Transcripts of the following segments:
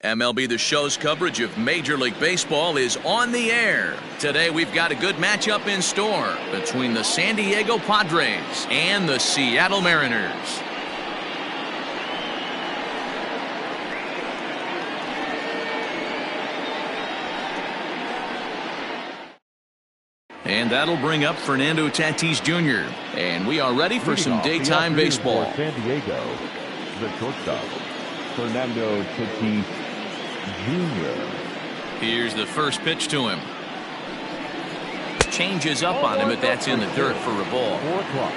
MLB The Show's coverage of Major League Baseball is on the air. Today we've got a good matchup in store between the San Diego Padres and the Seattle Mariners. And that'll bring up Fernando Tatis Jr. And we are ready for some daytime baseball. For San Diego, the shortstop, Fernando Tatis Jr. Here's the first pitch to him. Changes up on him, but that's in the dirt for a ball. 4 o'clock.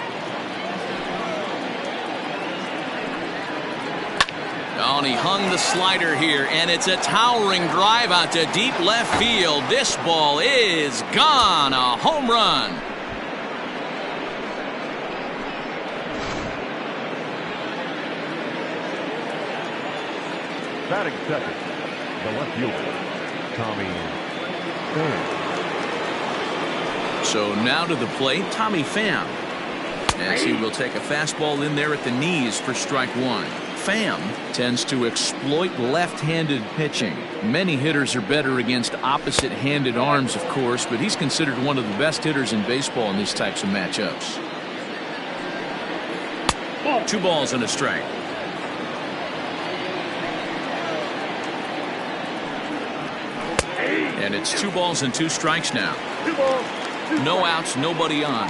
Oh, and he hung the slider here, and it's a towering drive out to deep left field. This ball is gone. A home run. Batting second, the left fielder, Tommy Pham. So now to the plate, Tommy Pham, as he will take a fastball in there at the knees for strike one. Pham tends to exploit left-handed pitching. Many hitters are better against opposite-handed arms, of course, but he's considered one of the best hitters in baseball in these types of matchups. 2 balls and a strike. And it's 2 balls and 2 strikes now. No outs, nobody on.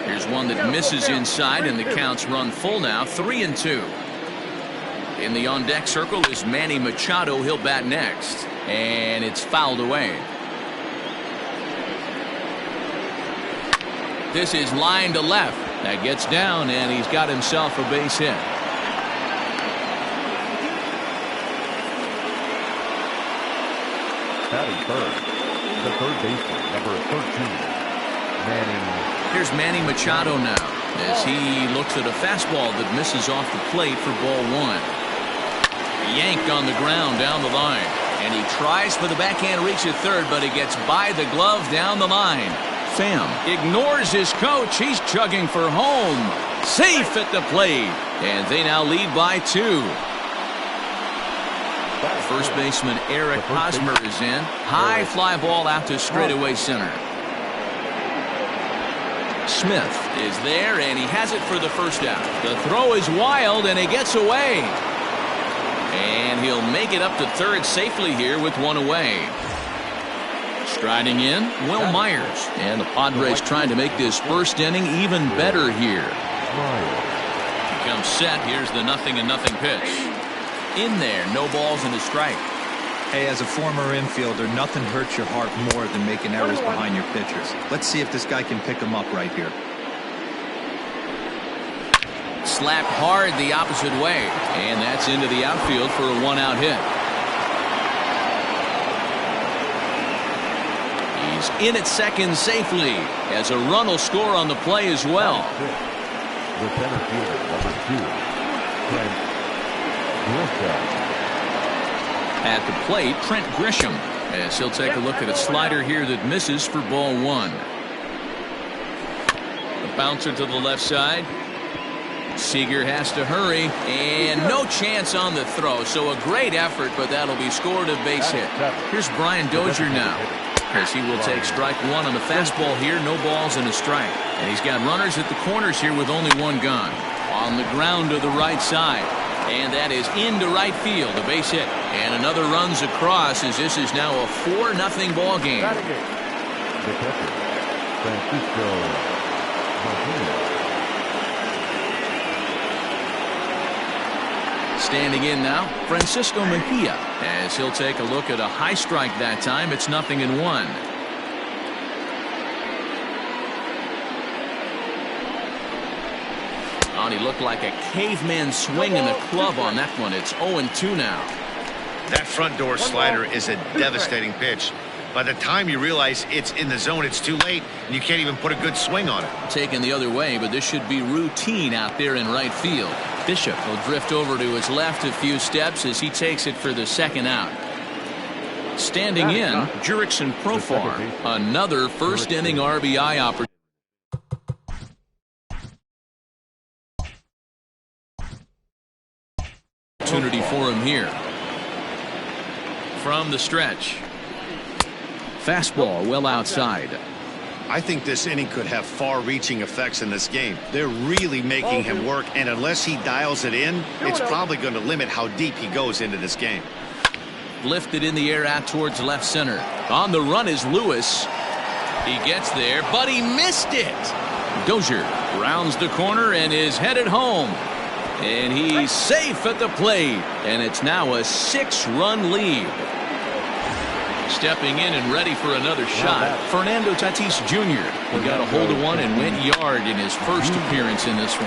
Here's one that misses inside, and the count's run full now, 3-2. In the on-deck circle is Manny Machado. He'll bat next, and it's fouled away. This is line to left. That gets down, and he's got himself a base hit. Batting third, the third baseman, number 13, Manny. Here's Manny Machado now, as he looks at a fastball that misses off the plate for ball 1. Yanked on the ground down the line, and he tries for the backhand reach at third, but he gets by the glove down the line. Pham ignores his coach. He's chugging for home. Safe at the plate, and they now lead by 2. First baseman Eric Hosmer is in. High fly ball out to straightaway center. Smith is there, and he has it for the first out. The throw is wild, and he gets away. And he'll make it up to third safely here with 1 away. Striding in, Will Myers. And the Padres trying to make this first inning even better here. He comes set. Here's the 0-0 pitch. In there, no balls and a strike. Hey, as a former infielder, nothing hurts your heart more than making errors behind your pitchers. Let's see if this guy can pick them up right here. Slapped hard the opposite way, and that's into the outfield for a 1-out hit. He's in at second safely, as a run will score on the play as well. The center fielder, number 2, At the plate, Trent Grisham, as he'll take a look at a slider here that misses for ball 1. The bouncer to the left side. Seager has to hurry, and no chance on the throw. So a great effort, but that'll be scored a base hit. Here's Brian Dozier now, as he will take strike 1 on the fastball here. No balls and a strike. And he's got runners at the corners here with only 1 gone. On the ground to the right side. And that is into right field, a base hit. And another runs across, as this is now a 4-0 ball game. The catcher, Francisco Martinez. Standing in now, Francisco Mejia, as he'll take a look at a high strike that time. It's 0-1. He looked like a caveman swinging the club on that one. It's 0-2 now. That front door slider is a devastating pitch. By the time you realize it's in the zone, it's too late, and you can't even put a good swing on it. Taken the other way, but this should be routine out there in right field. Bishop will drift over to his left a few steps as he takes it for the 2nd out. Standing in, Jurickson Profar, another first inning RBI opportunity. opportunity for him here. From the stretch. Fastball well outside. I think this inning could have far-reaching effects in this game. They're really making him work, and unless he dials it in, it's probably going to limit how deep he goes into this game. Lifted in the air out towards left center. On the run is Lewis. He gets there, but he missed it. Dozier rounds the corner and is headed home. And he's safe at the plate. And it's now a 6-run lead. Stepping in and ready for another shot, Fernando Tatis Jr. He got a hold of one and went yard in his first appearance in this one.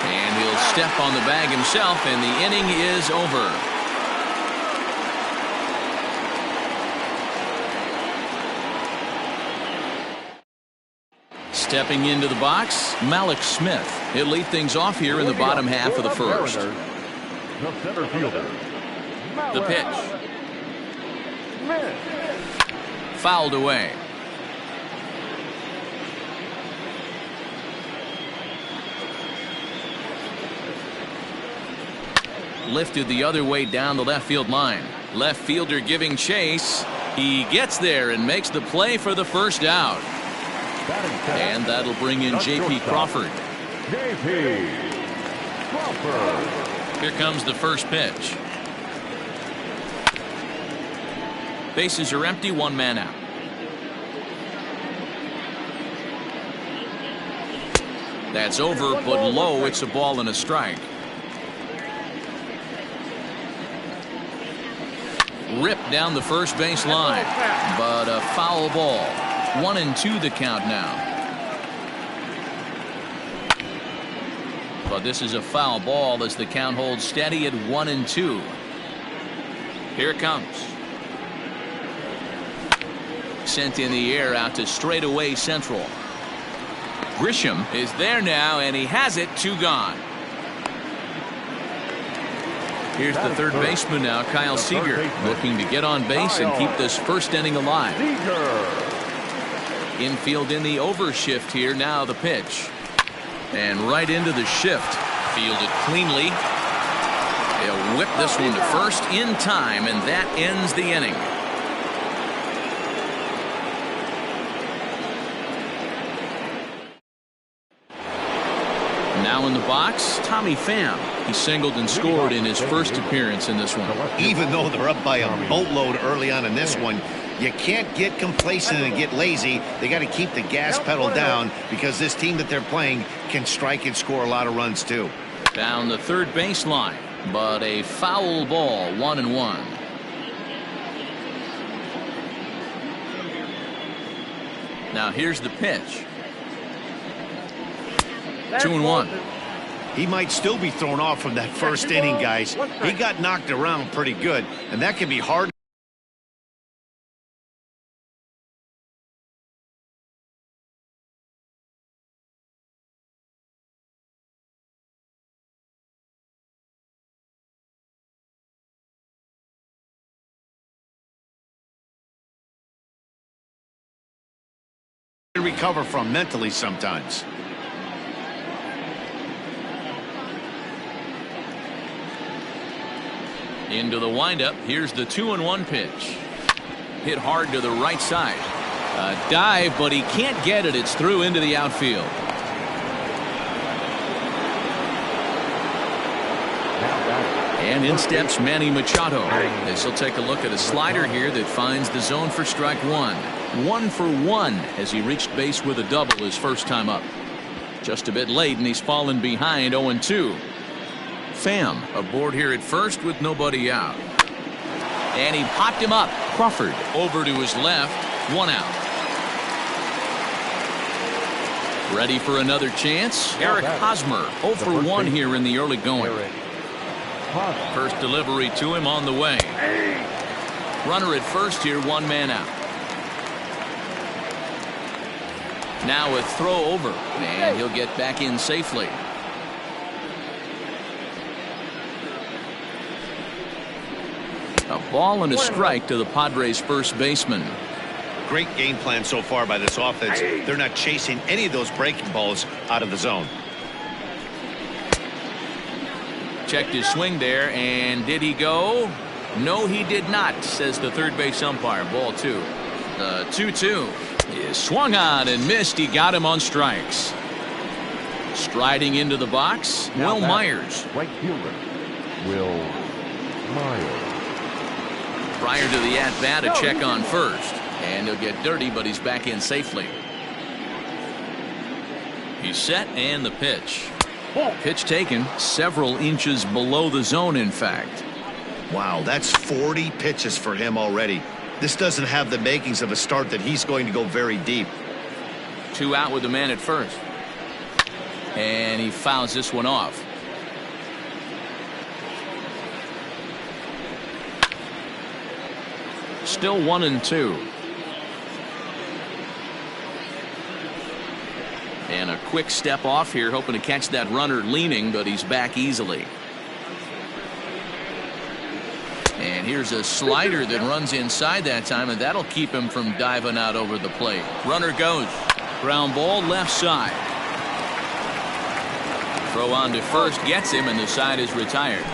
And he'll step on the bag himself, and the inning is over. Stepping into the box, Malik Smith. He'll lead things off here in the bottom half of the first. The center fielder. The pitch. Fouled away. Lifted the other way down the left field line. Left fielder giving chase. He gets there and makes the play for the first out. And that'll bring in J.P. Crawford. J.P. Crawford. Here comes the first pitch. Bases are empty, 1 man out. That's over, but low. It's a ball and a strike. Ripped down the first base line, but a foul ball. 1-2 the count now. But this is a foul ball as the count holds steady at 1-2. Here it comes. Sent in the air out to straightaway central. Grisham is there now, and he has it. 2 gone. Here's the third baseman now, Kyle Seager, looking to get on base and keep this first inning alive. Infield in the overshift here. Now the pitch. And right into the shift. Fielded cleanly. They'll whip this one to first in time, and that ends the inning. Now in the box, Tommy Pham. He singled and scored in his first appearance in this one. Even though they're up by a boatload early on in this one, you can't get complacent and get lazy. They got to keep the gas pedal down because this team that they're playing can strike and score a lot of runs too. Down the third baseline, but a foul ball, 1-1. Now here's the pitch. 2-1. He might still be thrown off from that first inning, guys. He got knocked around pretty good, and that can be hard. To recover from mentally sometimes. Into the windup. Here's the 2-1 pitch. Hit hard to the right side. A dive, but he can't get it. It's through into the outfield. And in steps Manny Machado. As he'll take a look at a slider here that finds the zone for strike 1. 1 for 1 as he reached base with a double his first time up. Just a bit late, and he's fallen behind 0-2. Pham aboard here at first with nobody out. And he popped him up. Crawford over to his left. 1 out. Ready for another chance. Eric Hosmer 0 for 1 here in the early going. First delivery to him on the way. Runner at first here, 1 man out. Now a throw over, and he'll get back in safely. A ball and a strike to the Padres first baseman. Great game plan so far by this offense. They're not chasing any of those breaking balls out of the zone. Checked his swing there, and did he go? No, he did not, says the third base umpire. Ball 2. The 2-2 is swung on and missed. He got him on strikes. Striding into the box, Will Myers. Right fielder, Will Myers. Prior to the at-bat, a check on first. And he'll get dirty, but he's back in safely. He's set, and the pitch. Pitch taken several inches below the zone, in fact. Wow, that's 40 pitches for him already. This doesn't have the makings of a start that he's going to go very deep. 2 out with the man at first. And he fouls this one off. Still 1-2. And a quick step off here, hoping to catch that runner leaning, but he's back easily. And here's a slider that runs inside that time, and that'll keep him from diving out over the plate. Runner goes. Ground ball left side. Throw on to first gets him, and the side is retired.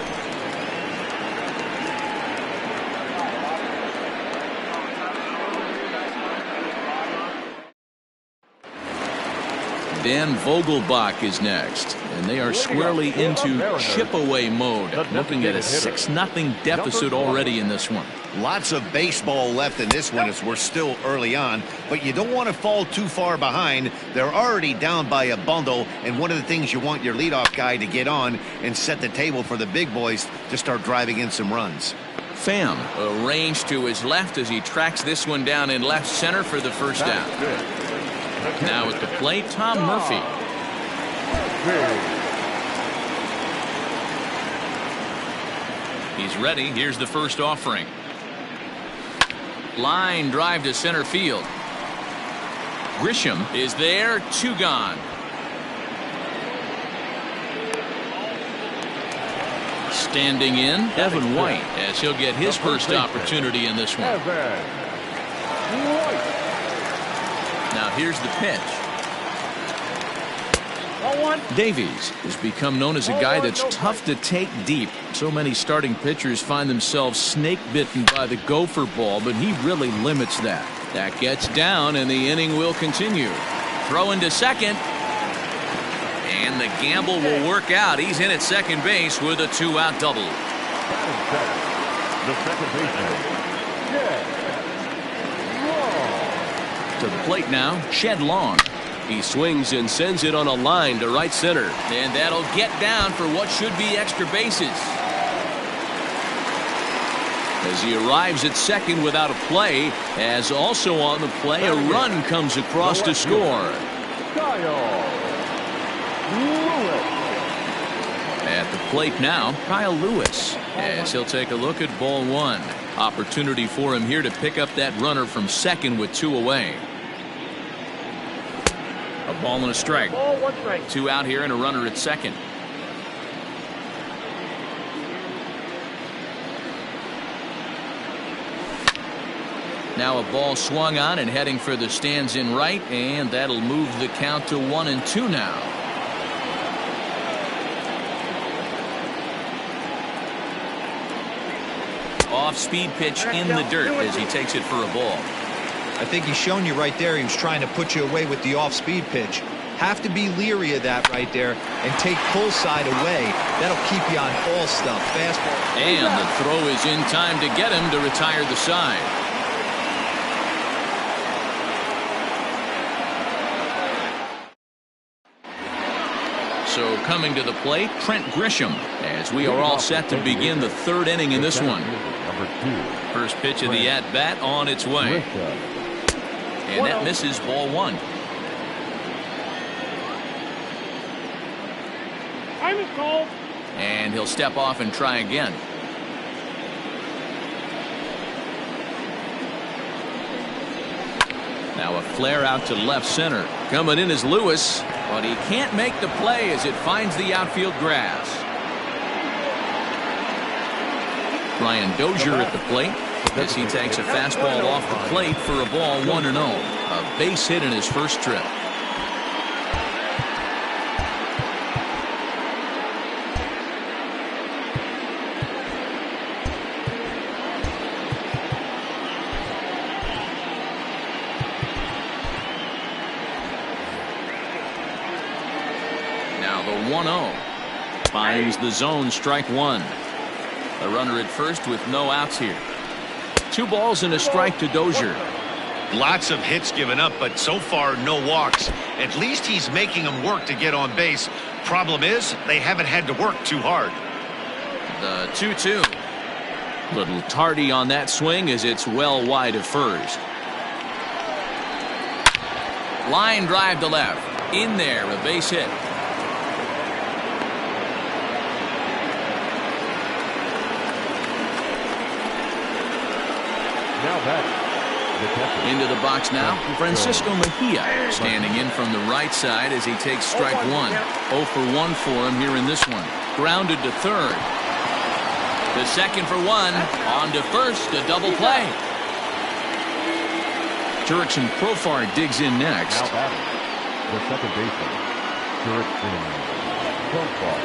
Dan Vogelbach is next, and they are squarely into chip-away mode, looking at a 6-0 deficit already in this one. Lots of baseball left in this one as we're still early on, but you don't want to fall too far behind. They're already down by a bundle, and one of the things you want your leadoff guy to get on and set the table for the big boys to start driving in some runs. Pham arranged to his left as he tracks this one down in left center for the first down. Now at the plate, Tom Murphy. He's ready. Here's the first offering. Line drive to center field. Grisham is there. 2 gone. Standing in, Evan White, as he'll get his first opportunity in this one. Now here's the pitch. Davies has become known as a guy that's tough to take deep. So many starting pitchers find themselves snake bitten by the gopher ball, but he really limits that. That gets down, and the inning will continue. Throw into second. And the gamble will work out. He's in at second base with a 2-out double. The second baseman. To the plate now, Shed Long. He swings and sends it on a line to right center. And that'll get down for what should be extra bases. As he arrives at second without a play, as also on the play, a run comes across to score. At the plate now, Kyle Lewis, as he'll take a look at ball 1. Opportunity for him here to pick up that runner from second with 2 away. A ball and a strike. 2 out here and a runner at second. Now a ball swung on and heading for the stands in right, and that'll move the count to 1-2 now. Off-speed pitch in the dirt as he takes it for a ball. I think he's shown you right there he was trying to put you away with the off-speed pitch. Have to be leery of that right there and take pull side away. That'll keep you on all stuff. Fastball. And the throw is in time to get him to retire the side. So coming to the plate, Trent Grisham, as we are all set to begin the 3rd inning in this one. First pitch of the at-bat on its way. And that misses ball 1. Time is called. And he'll step off and try again. Now a flare out to left center. Coming in is Lewis, but he can't make the play as it finds the outfield grass. Brian Dozier at the plate as he takes a fastball off the plate for a ball 1-0. A base hit in his first trip. Now the 1-0. Finds the zone, strike one. A runner at first with no outs here. 2 balls and a strike to Dozier. Lots of hits given up, but so far no walks. At least he's making them work to get on base. Problem is, they haven't had to work too hard. The 2-2. Little tardy on that swing as it's well wide of first. Line drive to left. In there, a base hit. Now back. Into the box now, Francisco Mejia standing in from the right side as he takes strike one. 0 for 1 for him here in this one. Grounded to third. The second for one. On to first, a double play. Jurickson Profar digs in next. Now batting. The second baseman, Jurickson Profar.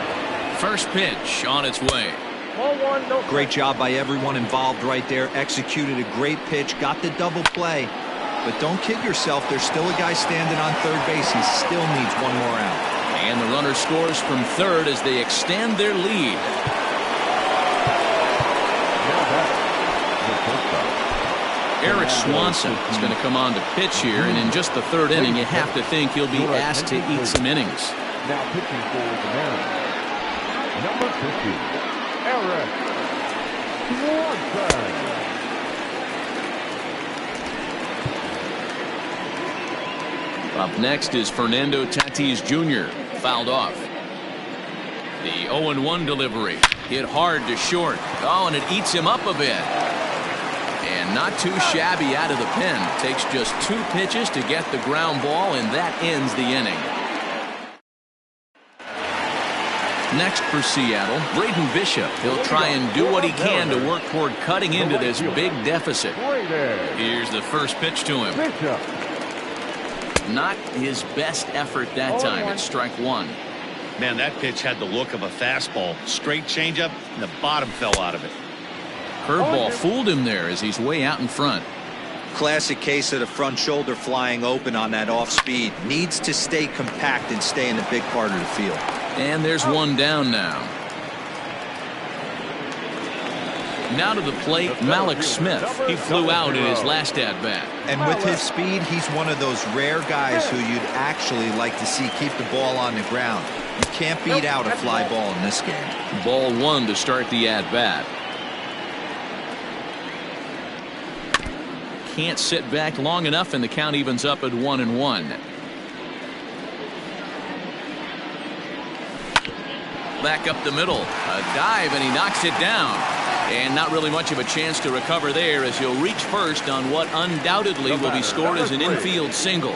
First pitch on its way. Great job by everyone involved right there. Executed a great pitch, got the double play. But don't kid yourself, there's still a guy standing on third base. He still needs one more out. And the runner scores from third as they extend their lead. Eric Swanson is going to come on to pitch here, and in just the third inning, you have to think he'll be asked to eat some innings. Now pitching for the Mariners, number 50. Eric Swanson. Up next is Fernando Tatis Jr. Fouled off. The 0-1 delivery. Hit hard to short. Oh, and it eats him up a bit. And not too shabby out of the pen. Takes just 2 pitches to get the ground ball, and that ends the inning. Next for Seattle, Braden Bishop. He'll try and do what he can to work toward cutting into this big deficit. Here's the first pitch to him. Not his best effort that time. It's strike one. Man, that pitch had the look of a fastball. Straight changeup, and the bottom fell out of it. Curveball fooled him there as he's way out in front. Classic case of the front shoulder flying open on that off speed. Needs to stay compact and stay in the big part of the field. And there's one down now. Now to the plate, Malik Smith. He flew out in his last at-bat. And with his speed, he's one of those rare guys who you'd actually like to see keep the ball on the ground. You can't beat out a fly ball in this game. Ball one to start the at-bat. Can't sit back long enough, and the count evens up at 1-1. Back up the middle. A dive, and he knocks it down. And not really much of a chance to recover there as he'll reach first on what undoubtedly will be scored as an infield single.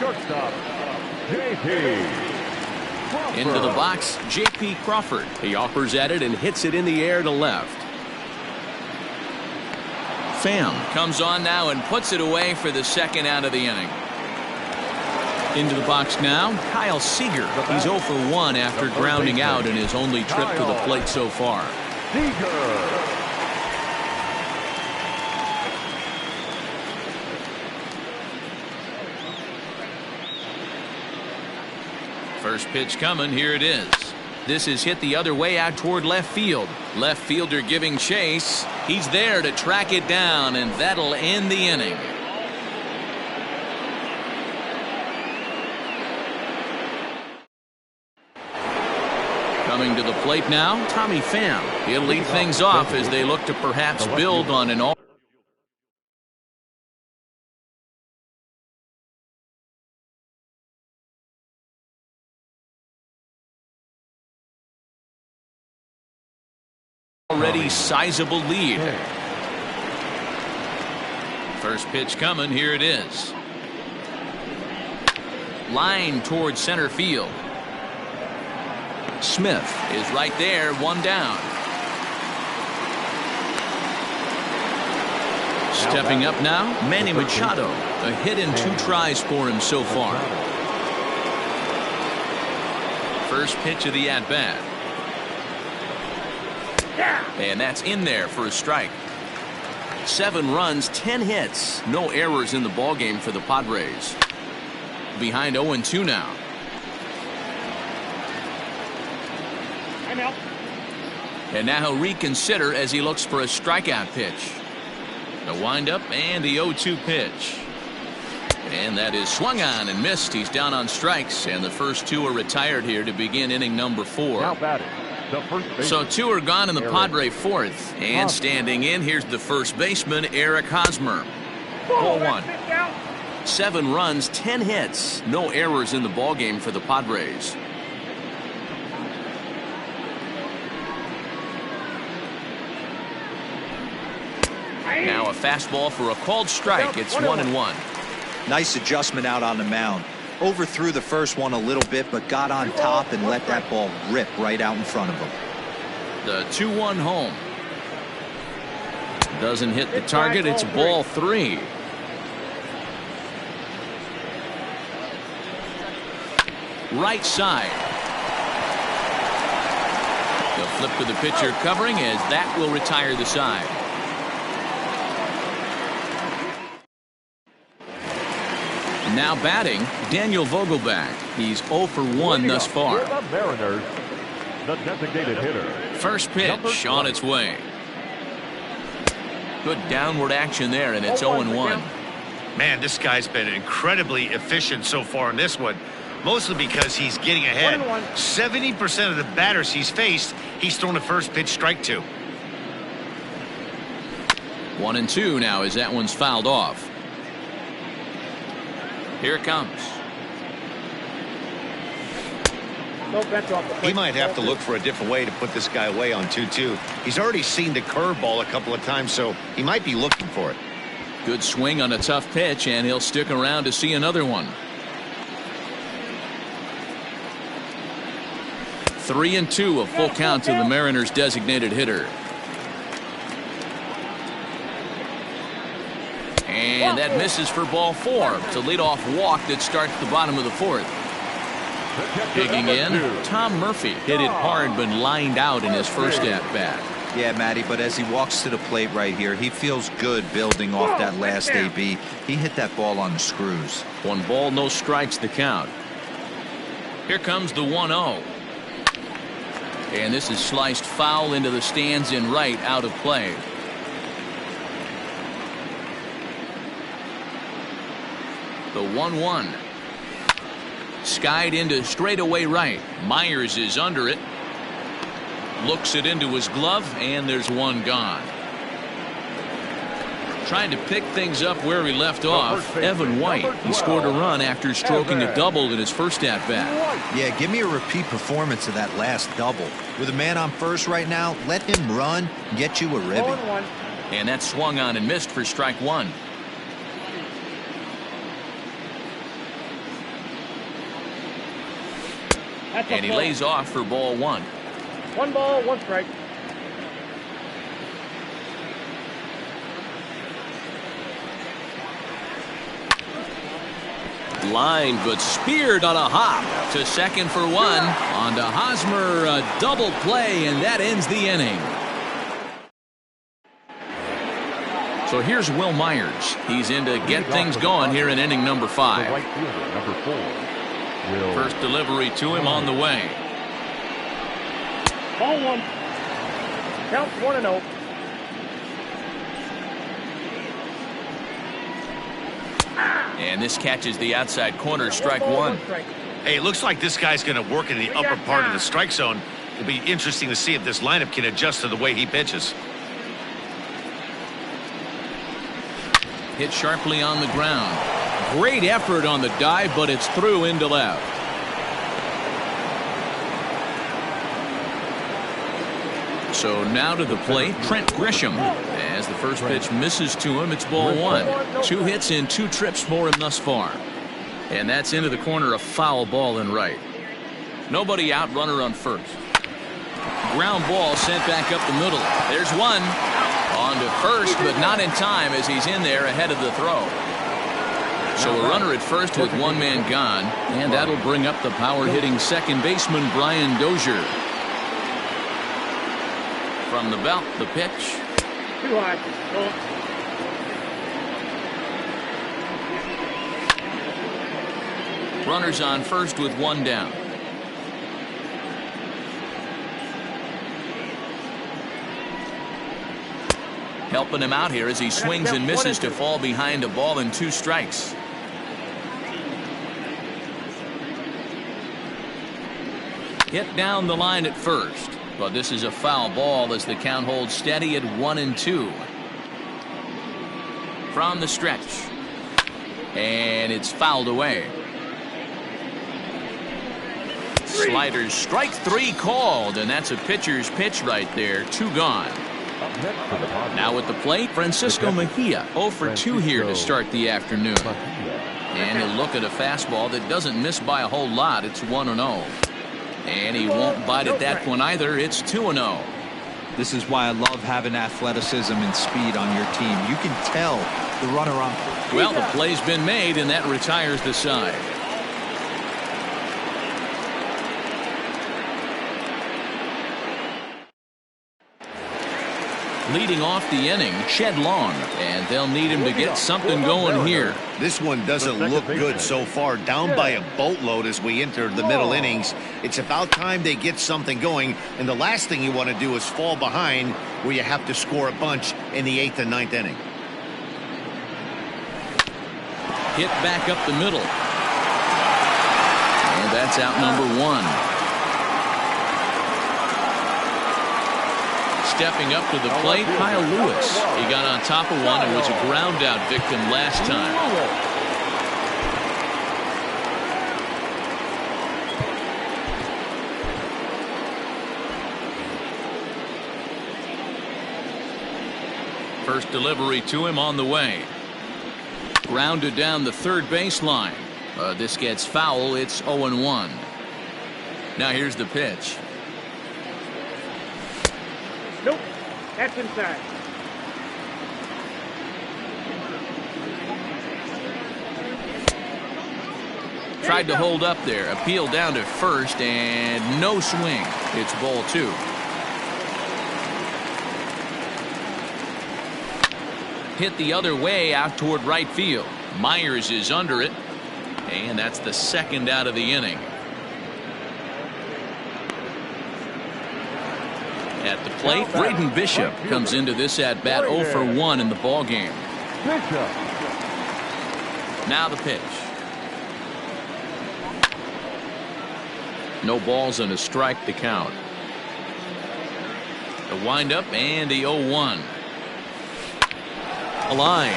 Into the box, J.P. Crawford. He offers at it and hits it in the air to left. Pham comes on now and puts it away for the second out of the inning. Into the box now, Kyle Seager. He's 0 for 1 after grounding out in his only trip to the plate so far. First pitch coming, here it is. This is hit the other way out toward left field. Left fielder giving chase. He's there to track it down, and that'll end the inning. Coming to the plate now, Tommy Pham. He'll lead things off as they look to perhaps build on an all. Already sizable lead. First pitch coming, here it is. Line towards center field. Smith is right there, one down. Stepping up now, Manny Machado. A hit in 2 tries for him so far. First pitch of the at-bat. And that's in there for a strike. 7 runs, 10 hits. No errors in the ballgame for the Padres. Behind 0-2 now. And now he'll reconsider as he looks for a strikeout pitch. The windup and the 0-2 pitch. And that is swung on and missed. He's down on strikes, and the first two are retired here to begin inning number 4. Now batting, the first baseman. So 2 are gone in the Padre fourth. And standing in, here's the first baseman, Eric Hosmer. Ball 1. 7 runs, 10 hits. No errors in the ballgame for the Padres. Now a fastball for a called strike. It's 1-1. Nice adjustment out on the mound. Overthrew the first one a little bit, but got on top and let that ball rip right out in front of him. The 2-1 home. Doesn't hit the target. It's ball 3. Right side. The flip to the pitcher covering as that will retire the side. Now batting, Daniel Vogelback. He's 0 for 1 thus far. The Mariners, the designated hitter. First pitch on its way. Good downward action there, and it's 0-1. Man, this guy's been incredibly efficient so far in this one. Mostly because he's getting ahead. 70% of the batters he's faced, he's thrown a first pitch strike to. 1-2 now as that one's fouled off. Here it comes. He might have to look for a different way to put this guy away on 2-2. He's already seen the curveball a couple of times, so he might be looking for it. Good swing on a tough pitch, and he'll stick around to see another one. 3-2, a full count to the Mariners' designated hitter. And that misses for ball 4. It's a leadoff walk that starts the bottom of the 4th. Digging in, Tom Murphy hit it hard but lined out in his first at-bat. Yeah, Matty, but as he walks to the plate right here, he feels good building off that last AB. He hit that ball on the screws. 1 ball, no strikes the count. Here comes the 1-0. And this is sliced foul into the stands in right, out of play. The 1-1. Skied into straightaway right. Myers is under it. Looks it into his glove, and there's one gone. Trying to pick things up where he left off, Evan White. He scored a run after stroking a double in his first at-bat. Yeah, give me a repeat performance of that last double. With a man on first right now, let him run and get you a ribby. And that swung on and missed for strike 1. And he lays off for ball 1. 1 ball, 1 strike. Line, but speared on a hop to second for 1. On to Hosmer, a double play, and that ends the inning. So here's Will Myers. He's in to get things going here in inning number 5. Right fielder, number 4. First delivery to him on the way. Ball 1. Count 1-0. And this catches the outside corner, strike 1. Hey, it looks like this guy's going to work in the upper part of the strike zone. It'll be interesting to see if this lineup can adjust to the way he pitches. Hit sharply on the ground. Great effort on the dive, but it's through into left. So now to the plate, Trent Grisham. As the first pitch misses to him, it's ball 1. 2 hits and 2 trips for him thus far. And that's into the corner, a foul ball in right. Nobody out, runner on first. Ground ball sent back up the middle. There's one. On to first, but not in time as he's in there ahead of the throw. So a runner at first with 1 man gone, and that'll bring up the power-hitting second baseman Brian Dozier. From the belt, the pitch. Too high. Runners on first with 1 down. helping him out here as he swings and misses to fall behind a ball and 2 strikes. Hit down the line at first, but this is a foul ball as the count holds steady at 1-2. From the stretch, and it's fouled away. Sliders, strike 3 called, and that's a pitcher's pitch right there. 2 gone. Now at the plate, Francisco Mejia, 0 for 2 here to start the afternoon. And he'll look at a fastball that doesn't miss by a whole lot. It's 1-0. And he won't bite at that one either. It's 2-0. This is why I love having athleticism and speed on your team. You can tell the runner on. Well, the play's been made, and that retires the side. Leading off the inning, Shed Long, and they'll need him to get something going here. This one doesn't look good so far. Down by a boatload as we enter the middle innings. It's about time they get something going, and the last thing you want to do is fall behind where you have to score a bunch in the 8th and 9th inning. Hit back up the middle. And that's out number 1. Stepping up to the plate, Kyle Lewis. He got on top of one and was a ground out victim last time. First delivery to him on the way. Grounded down the third baseline. This gets foul. It's 0-1. Now here's the pitch. Nope. That's inside. Tried to hold up there. Appeal down to first and no swing. It's ball 2. Hit the other way out toward right field. Myers is under it. And that's the second out of the inning. At the plate, Braden Bishop comes into this at-bat 0 for 1 in the ballgame. Now the pitch. No balls and a strike to count. The windup and the 0-1. A line.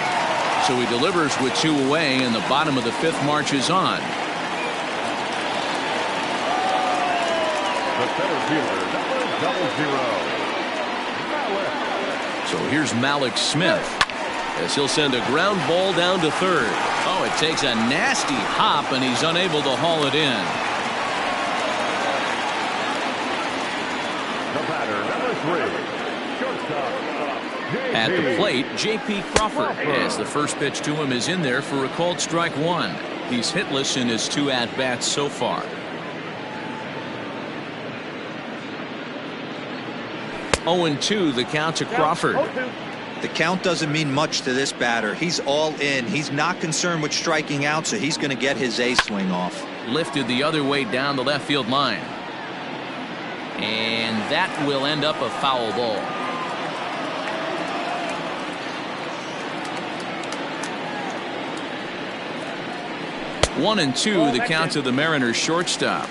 So he delivers with 2 away, and the bottom of the 5th marches on. The center fielder, number 00. So here's Malik Smith as he'll send a ground ball down to third. Oh, it takes a nasty hop, and he's unable to haul it in. The batter, number 3, shortstop. At the plate, J.P. Crawford, as the first pitch to him is in there for a called strike 1. He's hitless in his 2 at-bats so far. 0-2 the count to Crawford. The count doesn't mean much to this batter. He's all in. He's not concerned with striking out, so he's going to get his A swing off. Lifted the other way down the left field line. And that will end up a foul ball. One and two the count to the Mariners shortstop.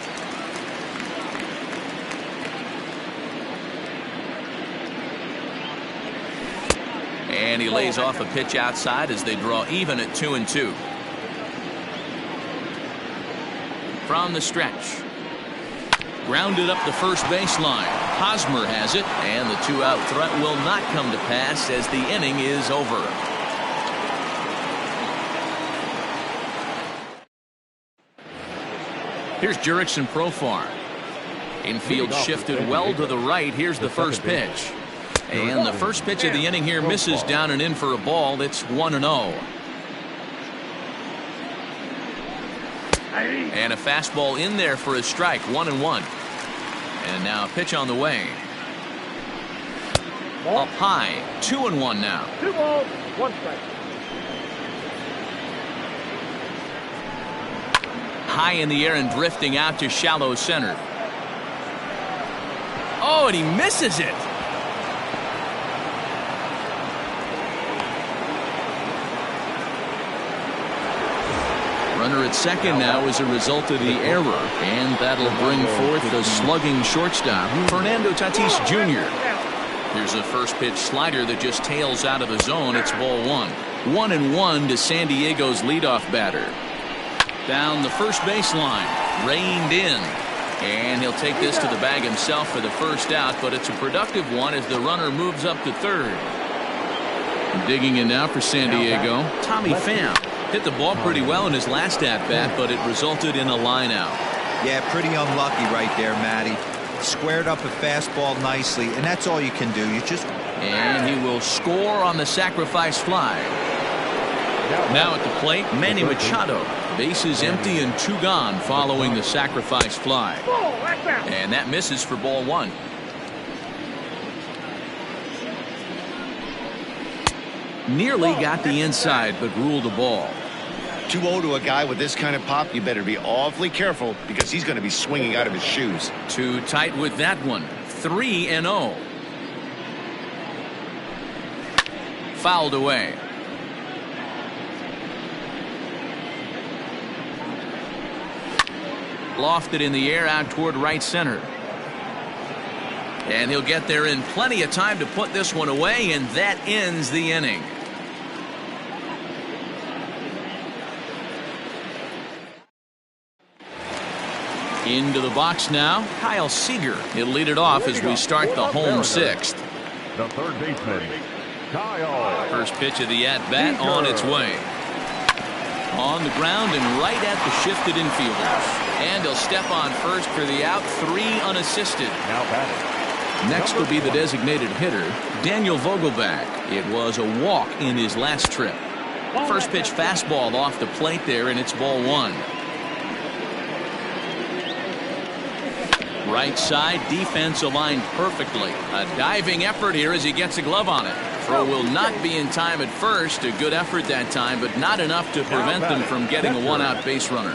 And he lays off a pitch outside as they draw even at 2-2. From the stretch. Grounded up the first baseline. Hosmer has it, and the 2-out threat will not come to pass as the inning is over. Here's Jurickson Profar. Infield shifted well to the right. Here's the first pitch. And the first pitch of the inning here misses down and in for a ball. It's 1-0. And a fastball in there for a strike. 1-1. And now a pitch on the way. Up high. 2-1 now. 2 balls, 1 strike. High in the air and drifting out to shallow center. Oh, and he misses it. Runner at second now as a result of the error, and that'll bring forth the slugging shortstop, Fernando Tatis Jr. Here's a first pitch slider that just tails out of the zone. It's ball 1. 1-1 to San Diego's leadoff batter. Down the first baseline, reined in, and he'll take this to the bag himself for the first out, but it's a productive one as the runner moves up to third. Digging in now for San Diego, Tommy Pham hit the ball pretty well in his last at-bat, but it resulted in a line out. Yeah, pretty unlucky right there, Matty. Squared up a fastball nicely, and that's all you can do. And he will score on the sacrifice fly. Now at the plate, Manny Machado. Bases empty and 2 gone following the sacrifice fly. And that misses for ball 1. Nearly got the inside, but ruled a ball. 2-0 to a guy with this kind of pop. You better be awfully careful because he's going to be swinging out of his shoes. Too tight with that one. 3-0. Fouled away. Lofted in the air out toward right center. And he'll get there in plenty of time to put this one away, and that ends the inning. Into the box now, Kyle Seager. He'll lead it off as we start the home 6th. The third baseman, Kyle. First pitch of the at-bat on its way. On the ground and right at the shifted infielders. And he'll step on first for the out, 3 unassisted. Now batting. Next will be the designated hitter, Daniel Vogelback. It was a walk in his last trip. First pitch fastball off the plate there, and it's ball 1. Right side defense aligned perfectly. A diving effort here as he gets a glove on it. Throw will not be in time at first. A good effort that time, but not enough to prevent them from getting a 1-out base runner.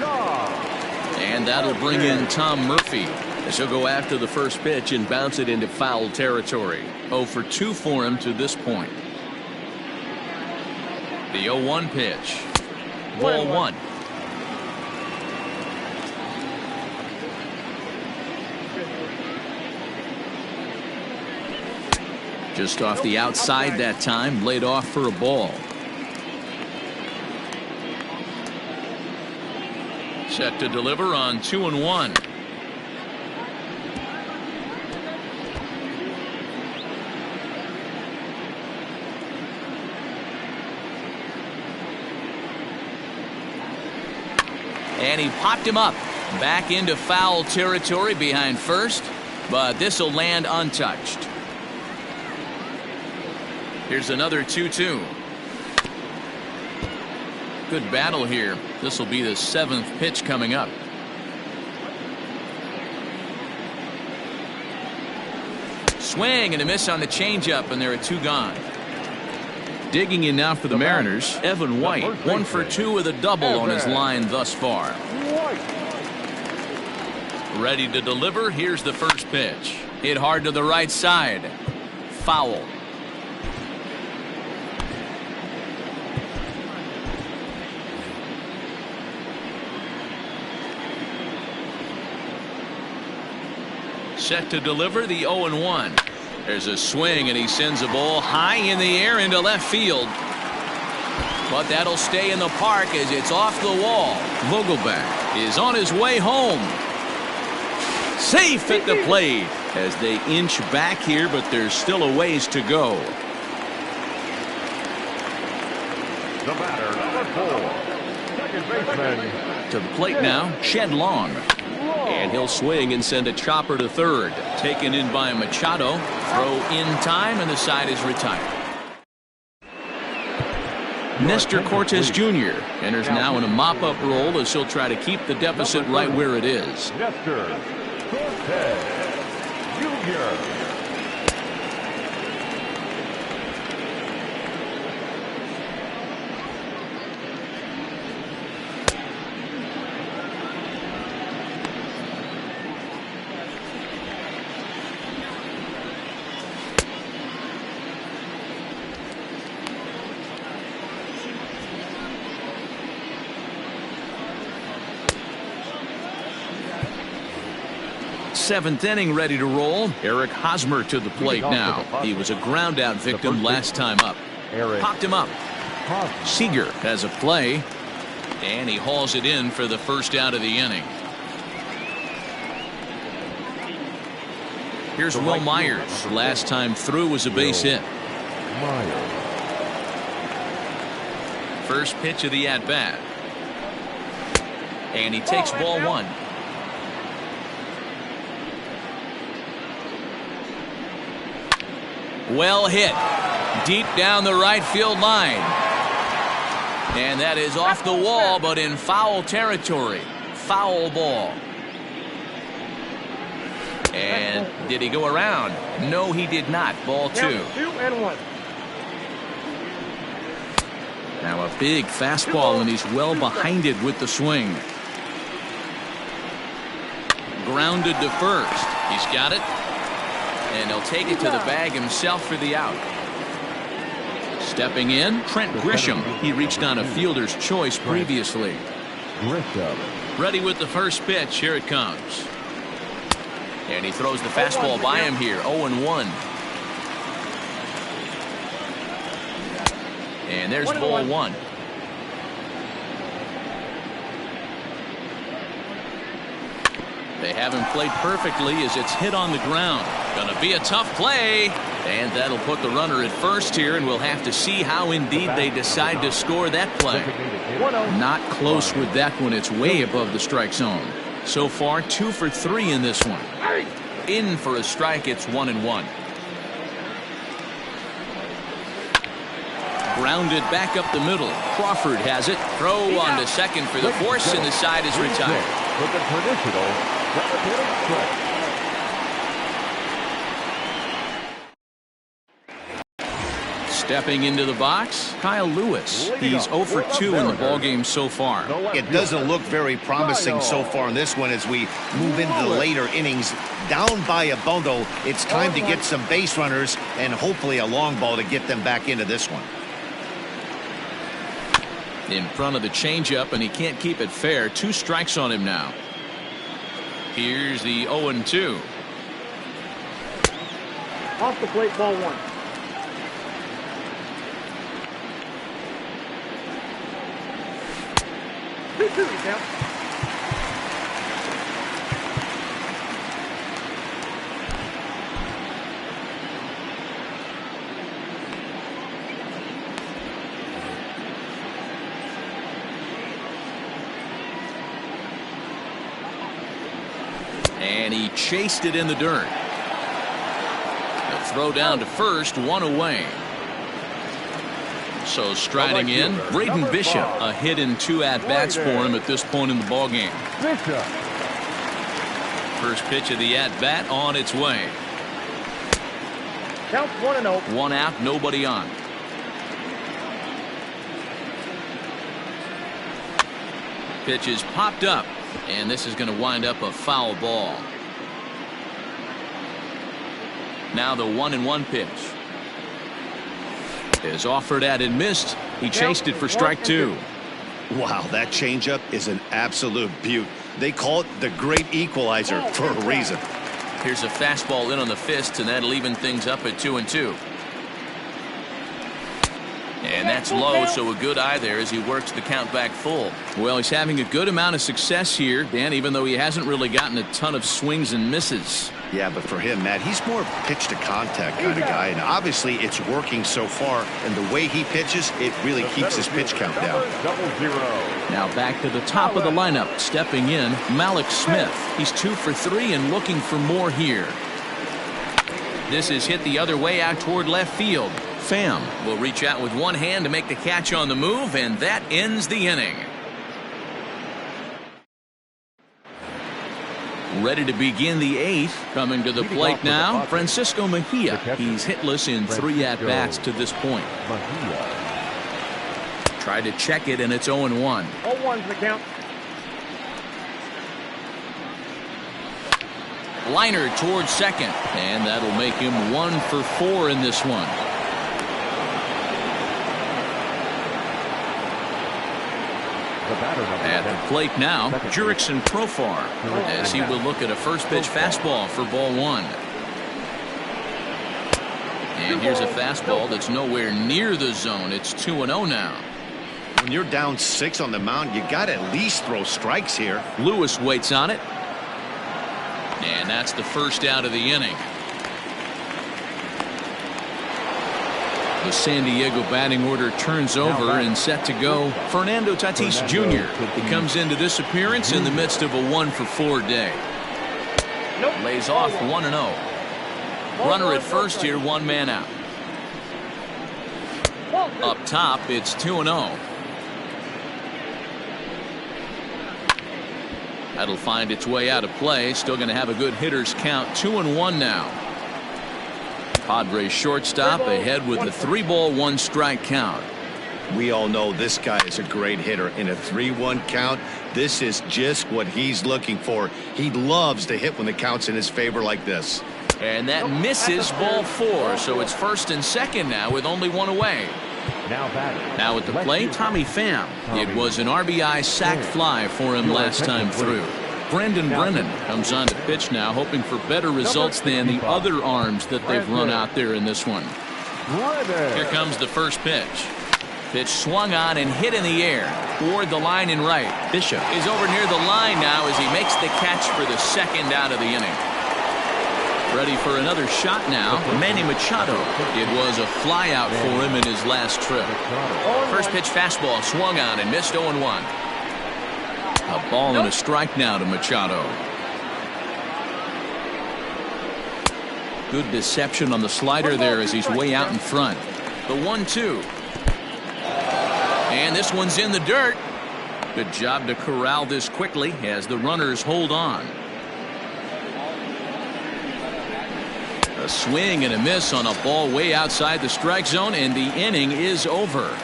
And that'll bring in Tom Murphy as he'll go after the first pitch and bounce it into foul territory. 0 for 2 for him to this point. The 0-1 pitch. Ball 1. Just off the outside that time, laid off for a ball. Set to deliver on 2-1. And he popped him up back into foul territory behind first, but this will land untouched. Here's another 2-2. Good battle here. This will be the 7th pitch coming up. Swing and a miss on the changeup, and there are 2 gone. Digging in now for the Mariners, Evan White. 1 for 2 with a double on his line thus far. Ready to deliver. Here's the first pitch. Hit hard to the right side. Foul. Set to deliver the 0-1. There's a swing, and he sends a ball high in the air into left field. But that'll stay in the park as it's off the wall. Vogelback is on his way home. Safe at the plate as they inch back here, but there's still a ways to go. The batter, number 4, second baseman. To the plate now, Shed Long. And he'll swing and send a chopper to third. Taken in by Machado. Throw in time, and the side is retired. Nestor Cortes Jr. enters now in a mop-up role as he'll try to keep the deficit right where it is. Nestor Cortes Jr. Seventh inning ready to roll. Eric Hosmer to the plate now. He was a ground out victim last time up. Popped him up. Seager has a play, and he hauls it in for the first out of the inning. Here's Will Myers. Last time through was a base hit. First pitch of the at bat, and he takes ball one. Well hit deep down the right field line, and that is off the wall but in foul territory. Foul ball. And did he go around? No, he did not. Ball two. 2-1. Now a big fastball, and he's well behind it with the swing. Grounded to first. He's got it. And he'll take it to the bag himself for the out. Stepping in, Trent Grisham. He reached on a fielder's choice previously. Ready with the first pitch. Here it comes. And he throws the fastball by him here. 0-1. And there's ball one. They have him played perfectly as it's hit on the ground. Gonna be a tough play. And that'll put the runner at first here, and we'll have to see how indeed they decide to score that play. Not close with that one. It's way above the strike zone. So far 2 for 3 in this one. In for a strike. It's 1-1. Grounded back up the middle. Crawford has it. Throw on to second for the force, and the side is retired. With the traditional strike. Stepping into the box, Kyle Lewis. He's 0 for 2 in the ballgame so far. It doesn't look very promising so far in this one as we move into the later innings. Down by a bundle, it's time to get some base runners and hopefully a long ball to get them back into this one. In front of the changeup, and he can't keep it fair. 2 strikes on him now. Here's the 0-2. Off the plate, ball one. And he chased it in the dirt. A throw down to first, 1 away. So striding in, Braden Bishop. A hit in 2 at-bats for him at this point in the ballgame. First pitch of the at-bat on its way. Count 1-0. 1 out, nobody on. Pitch is popped up, and this is going to wind up a foul ball. Now the 1-1 pitch is offered at and missed. He chased it for strike 2. Wow, that changeup is an absolute beaut. They call it the great equalizer for a reason. Here's a fastball in on the fist, and that'll even things up at 2-2. And that's low, so a good eye there as he works the count back full. Well, he's having a good amount of success here, Dan, even though he hasn't really gotten a ton of swings and misses. Yeah, but for him, Matt, he's more pitch to contact kind of guy, and obviously it's working so far, and the way he pitches, it really keeps his pitch count down. Now back to the top of the lineup, stepping in, Malik Smith. He's 2 for 3 and looking for more here. This is hit the other way out toward left field. Pham will reach out with one hand to make the catch on the move, and that ends the inning. Ready to begin the 8th. Coming to the plate now, Francisco Mejia. He's hitless in 3 at-bats to this point. Tried to check it, and it's 0-1. 0-1's the count. Liner towards second, and that'll make him 1 for 4 in this one. batter number At 10. the plate now, Second Jurickson Profar, as he will look at a first pitch fastball for ball one. And here's a fastball that's nowhere near the zone. It's 2-0 now. When you're down 6 on the mound, you got to at least throw strikes here. Lewis waits on it. And that's the first out of the inning. The San Diego batting order turns over and set to go. Fernando Tatis Jr. He comes into this appearance in the midst of a 1-for-4 day. Lays off 1-0. Runner at first here, 1 man out. Up top, it's 2-0. That'll find its way out of play. Still going to have a good hitter's count. 2-1 now. Padres shortstop ahead with a 3-ball 1-strike count. We all know this guy is a great hitter. In a 3-1 count, this is just what he's looking for. He loves to hit when the count's in his favor like this. And that misses ball 4, so it's first and second now with only 1 away. Now at the plate, Tommy Pham. It was an RBI sac fly for him last time through. Brendan Brennan comes on to pitch now, hoping for better results than the other arms that they've run out there in this one. Here comes the first pitch. Pitch swung on and hit in the air toward the line and right. Bishop is over near the line now as he makes the catch for the second out of the inning. Ready for another shot now, Manny Machado. It was a fly out for him in his last trip. First pitch fastball swung on and missed 0-1. A ball and a strike now to Machado. Good deception on the slider there as he's way out in front. The 1-2. And this one's in the dirt. Good job to corral this quickly as the runners hold on. A swing and a miss on a ball way outside the strike zone, and the inning is over.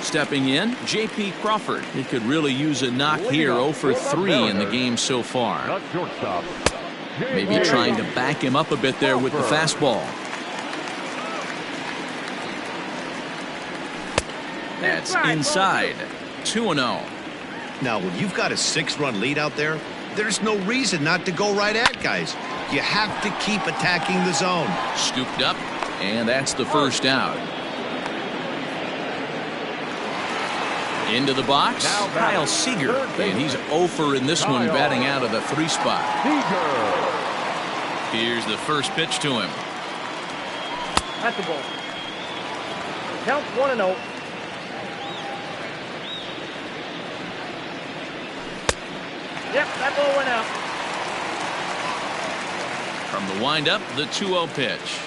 Stepping in, J.P. Crawford. He could really use a knock here. 0 for 3 in the game so far. Maybe trying to back him up a bit there with the fastball. That's inside. 2-0. Now, when you've got a 6-run lead out there, there's no reason not to go right at guys. You have to keep attacking the zone. Scooped up, and that's the first out. Into the box, Kyle Seager, and he's over in this one, batting out of the 3 spot. Here's the first pitch to him. That's the ball. Count 1-0. Yep, that ball went out. From the windup, the 2-0 pitch.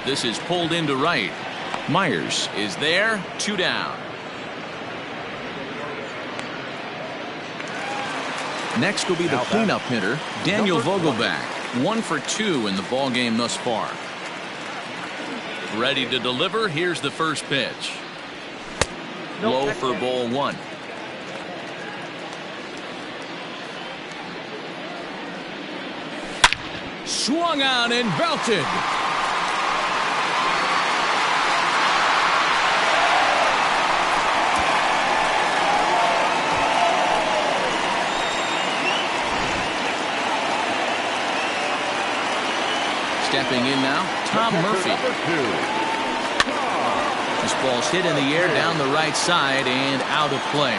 This is pulled into right. Myers is there, 2 down. Next will be the cleanup hitter, Daniel Vogelbach. 1 for 2 in the ball game thus far. Ready to deliver. Here's the first pitch. Low for ball 1. Swung on and belted. Stepping in now, Tom Murphy. This ball's hit in the air down the right side and out of play.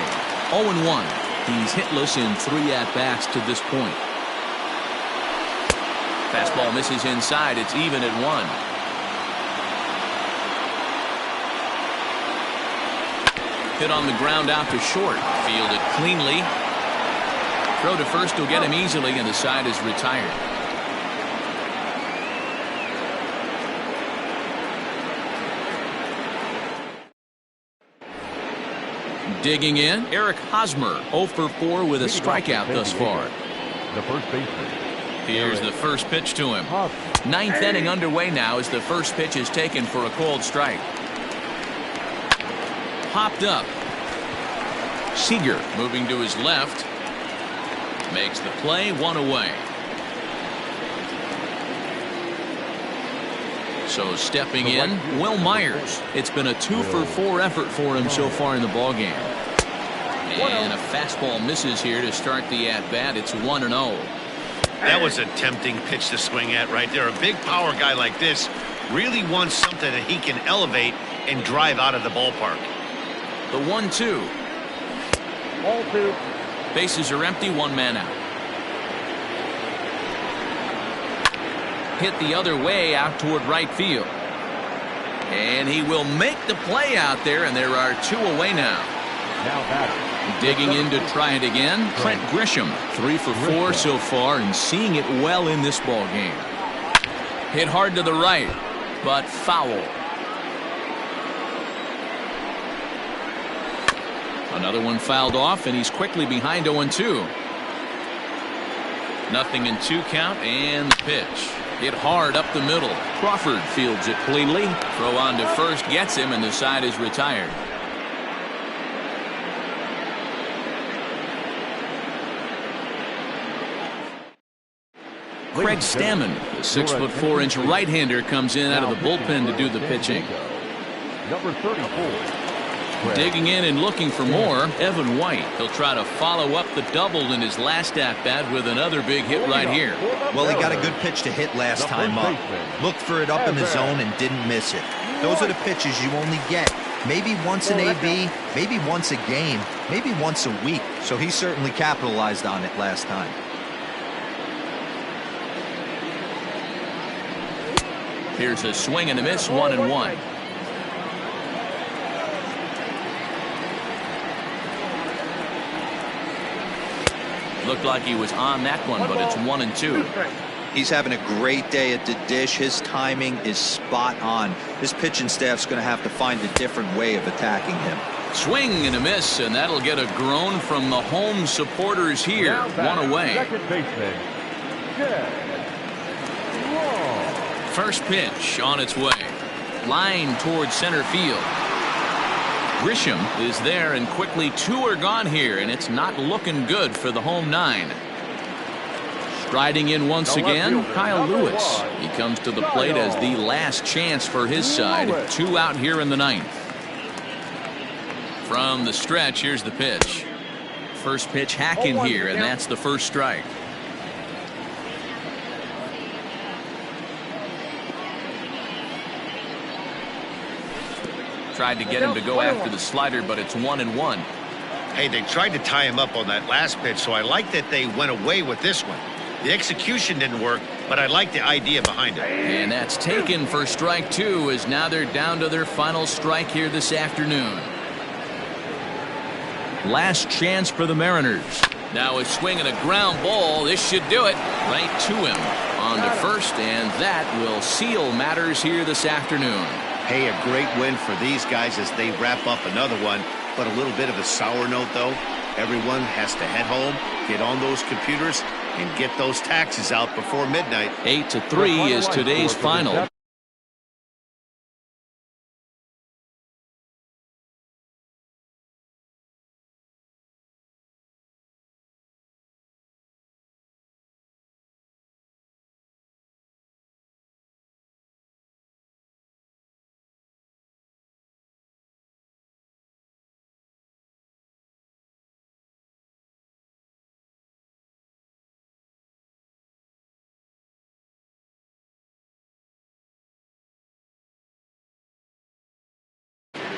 0-1. He's hitless in 3 at-bats to this point. Fastball misses inside. It's even at 1. Hit on the ground out to short. Fielded cleanly. Throw to first will get him easily, and the side is retired. Digging in, Eric Hosmer, 0 for 4 with a strikeout thus far. The first baseman. Here's the first pitch to him. 9th inning underway now as the first pitch is taken for a called strike. Popped up. Seager moving to his left. Makes the play, 1 away. So stepping in, Will Myers. It's been a 2-for-4 effort for him so far in the ballgame. And a fastball misses here to start the at-bat. It's 1-0. That was a tempting pitch to swing at right there. A big power guy like this really wants something that he can elevate and drive out of the ballpark. The 1-2. Ball 2. Bases are empty, 1 man out. Hit the other way out toward right field. And he will make the play out there, and there are 2 away now. Digging in to try it again, Trent Grisham. 3-for-4 so far and seeing it well in this ball game. Hit hard to the right, but foul. Another one fouled off, and he's quickly behind 0-2. 0-2 count, and the pitch. Hit hard up the middle. Crawford fields it cleanly. Throw on to first gets him, and the side is retired. Craig Stammen, the 6'4" right-hander, comes in out of the bullpen to do the pitching. Number 34. Digging in and looking for more, Evan White. He'll try to follow up the double in his last at-bat with another big hit right here. Well, he got a good pitch to hit last time up. Looked for it up in the zone and didn't miss it. Those are the pitches you only get maybe once an AB, maybe once a game, maybe once a week. So he certainly capitalized on it last time. Here's a swing and a miss, 1-1. Looked like he was on that one, but it's 1-2. He's having a great day at the dish. His timing is spot on. His pitching staff's going to have to find a different way of attacking him. Swing and a miss, and that'll get a groan from the home supporters here. 1 away. Second baseman, Jed. First pitch on its way. Line towards center field. Grisham is there, and quickly 2 are gone here, and it's not looking good for the home 9. Striding in once again, Kyle Lewis. He comes to the plate as the last chance for his side. 2 out here in the 9th. From the stretch, here's the pitch. First pitch hacking here, and that's the first strike. Tried to get him to go after the slider, but it's 1-1. Hey, they tried to tie him up on that last pitch, so I like that they went away with this one. The execution didn't work, but I like the idea behind it. And that's taken for strike 2, as now they're down to their final strike here this afternoon. Last chance for the Mariners. Now a swing and a ground ball. This should do it. Right to him. On to first, and that will seal matters here this afternoon. Hey, a great win for these guys as they wrap up another one, but a little bit of a sour note, though. Everyone has to head home, get on those computers, and get those taxes out before midnight. 8-3 is today's final.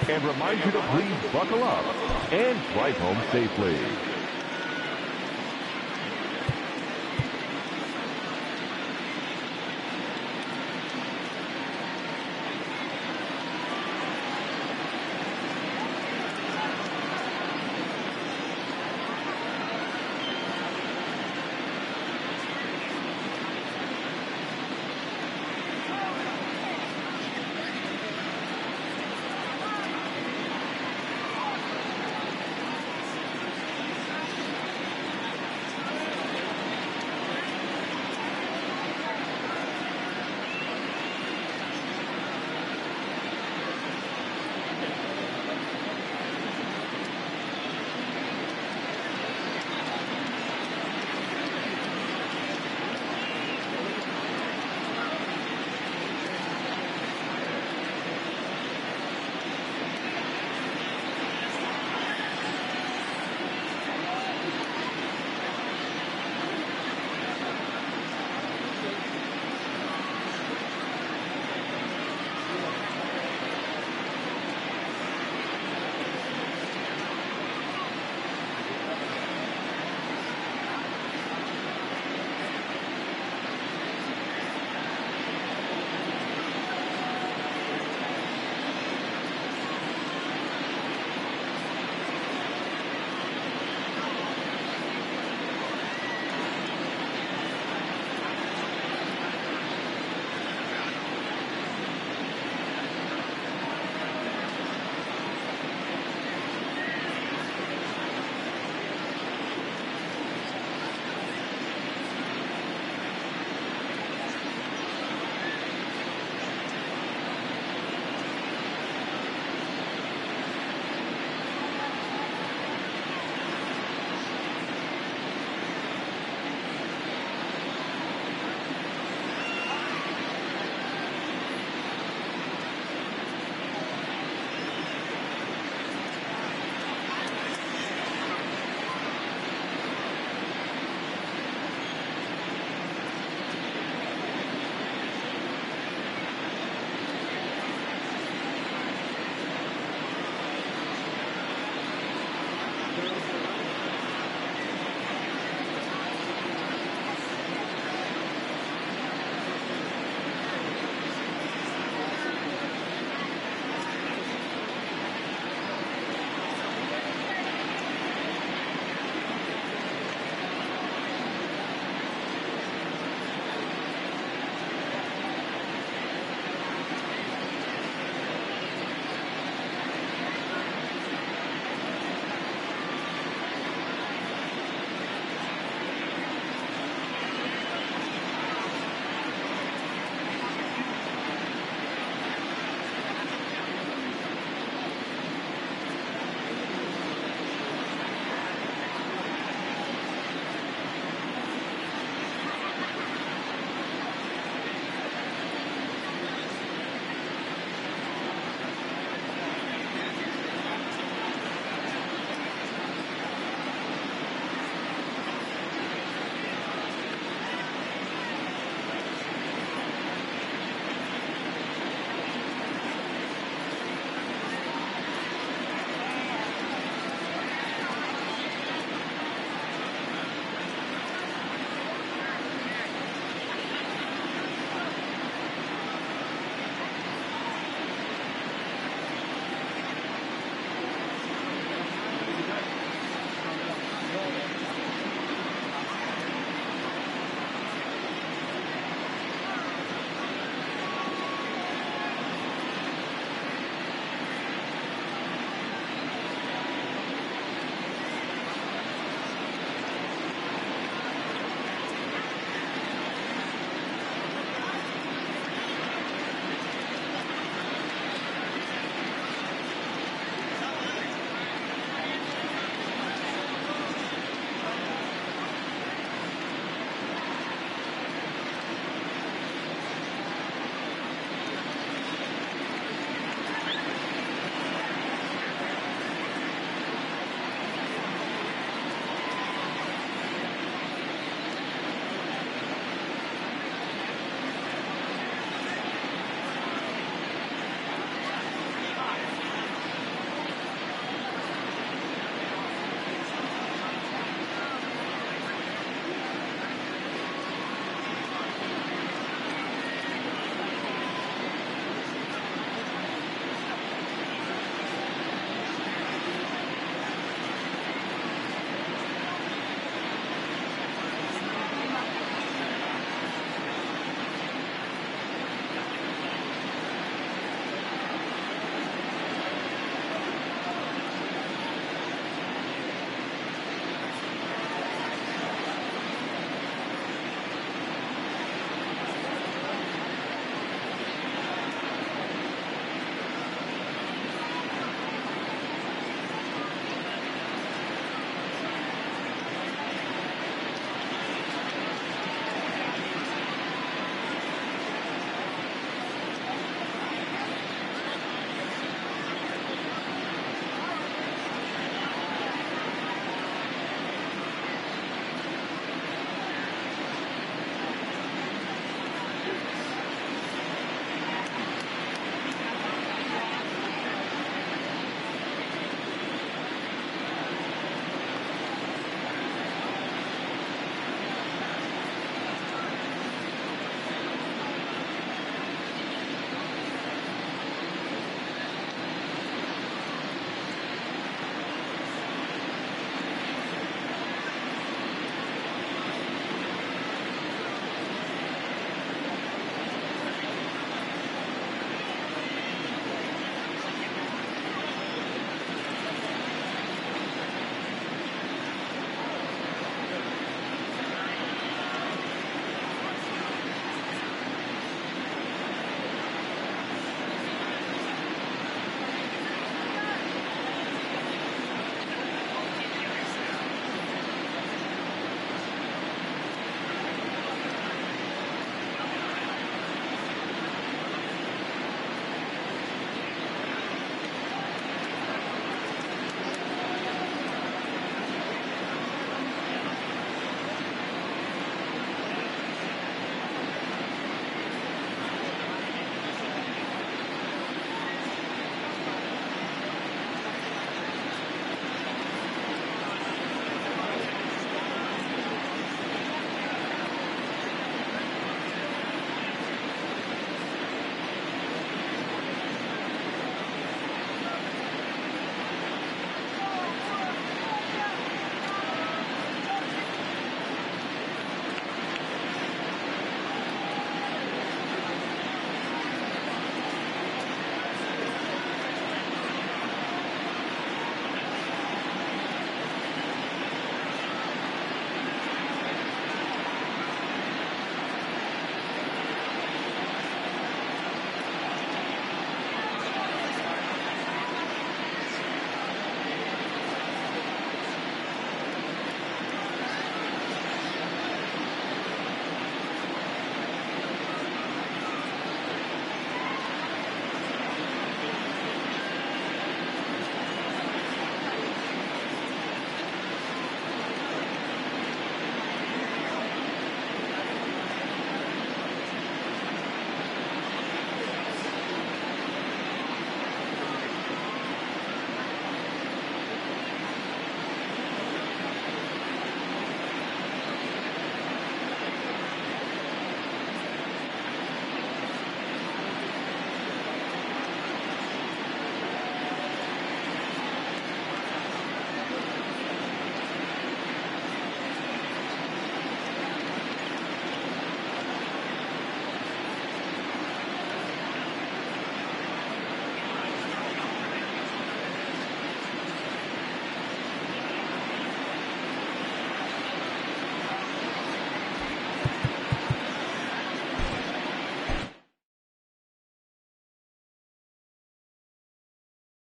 And remind you to please buckle up and drive home safely.